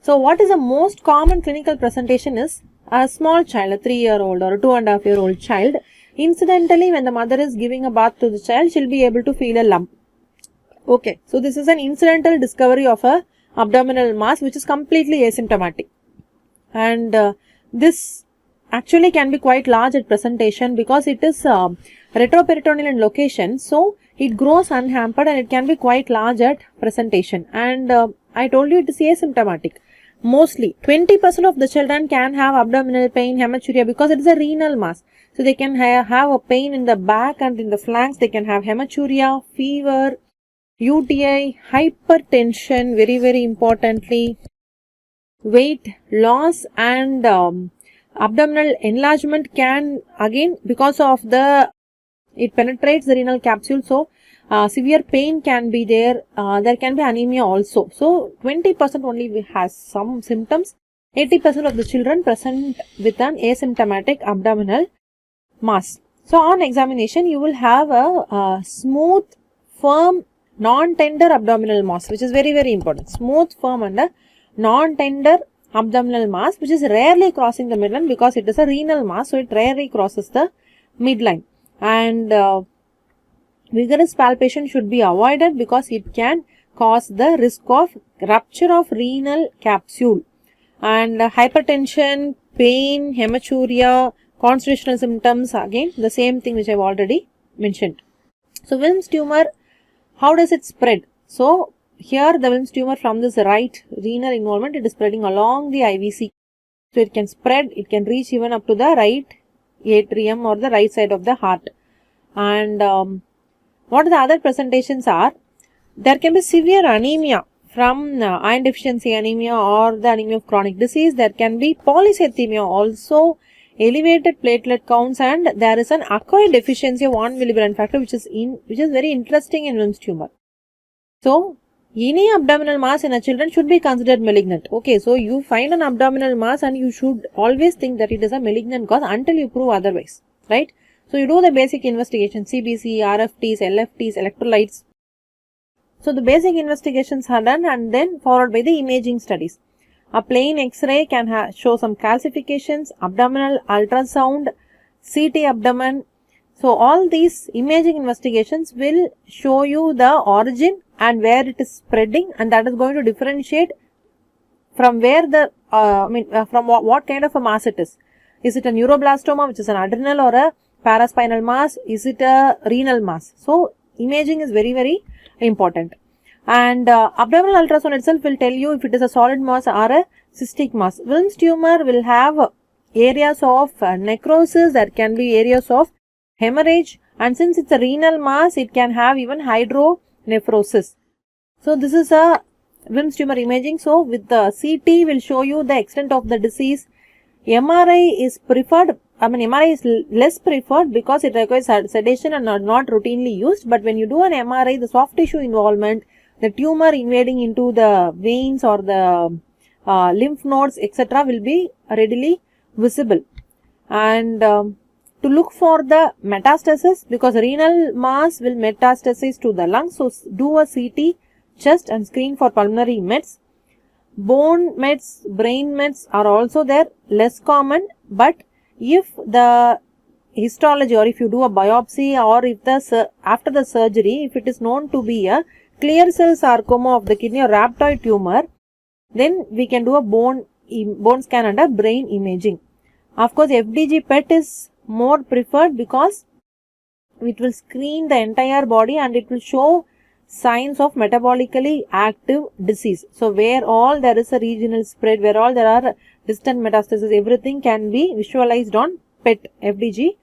So what is the most common clinical presentation is a small child, a 3-year-old or a 2.5-year-old child. Incidentally, when the mother is giving a bath to the child, she'll be able to feel a lump. Okay, so this is an incidental discovery of a abdominal mass which is completely asymptomatic. And this actually can be quite large at presentation because it is retroperitoneal in location. So it grows unhampered and it can be quite large at presentation. And I told you it is asymptomatic. Mostly 20% of the children can have abdominal pain, hematuria, because it is a renal mass. So they can have a pain in the back and in the flanks. They can have hematuria, fever, UTI, hypertension, very importantly, weight loss, and abdominal enlargement can, again, because of it penetrates the renal capsule, so severe pain can be there. There can be anemia also. So 20% only has some symptoms. 80% of the children present with an asymptomatic abdominal mass. So on examination, you will have a smooth, firm, non-tender abdominal mass, which is very important. Smooth, firm and a non-tender abdominal mass, which is rarely crossing the midline because it is a renal mass, so it rarely crosses the midline. And vigorous palpation should be avoided because it can cause the risk of rupture of renal capsule. And hypertension, pain, hematuria, constitutional symptoms, again the same thing which I have already mentioned. So Wilms tumor, how does it spread? So here the Wilms tumor from this right renal involvement, it is spreading along the IVC. So it can spread, it can reach even up to the right atrium or the right side of the heart. And what the other presentations are? There can be severe anemia from iron deficiency anemia or the anemia of chronic disease. There can be polycythemia also, elevated platelet counts, and there is an acquired deficiency of 1 millibrand factor, which is very interesting in Wilms tumor. So any abdominal mass in a children should be considered malignant. Okay, so you find an abdominal mass and you should always think that it is a malignant cause until you prove otherwise, right? So you do the basic investigation, CBC, RFTs, LFTs, electrolytes. So the basic investigations are done and then followed by the imaging studies. A plain X-ray can show some calcifications, abdominal ultrasound, CT abdomen. So all these imaging investigations will show you the origin and where it is spreading, and that is going to differentiate from where the from what kind of a mass it is. Is it a neuroblastoma, which is an adrenal or a paraspinal mass? Is it a renal mass? So imaging is very important. And abdominal ultrasound itself will tell you if it is a solid mass or a cystic mass. Wilms tumor will have areas of necrosis, there can be areas of hemorrhage, and since it's a renal mass, it can have even hydronephrosis. So this is a Wilms tumor imaging. So with the CT will show you the extent of the disease. MRI is preferred. MRI is less preferred because it requires sedation and are not routinely used. But when you do an MRI, the soft tissue involvement, the tumor invading into the veins or the lymph nodes, etc., will be readily visible. And to look for the metastasis, because renal mass will metastasize to the lungs, so do a CT, chest, and screen for pulmonary mets. Bone mets, brain mets are also there, less common, but if the histology or if you do a biopsy or if after the surgery, if it is known to be a clear cell sarcoma of the kidney or rhabdoid tumor, then we can do a bone scan and a brain imaging. Of course, FDG PET is more preferred because it will screen the entire body and it will show signs of metabolically active disease. So where all there is a regional spread, where all there are distant metastases, everything can be visualized on PET FDG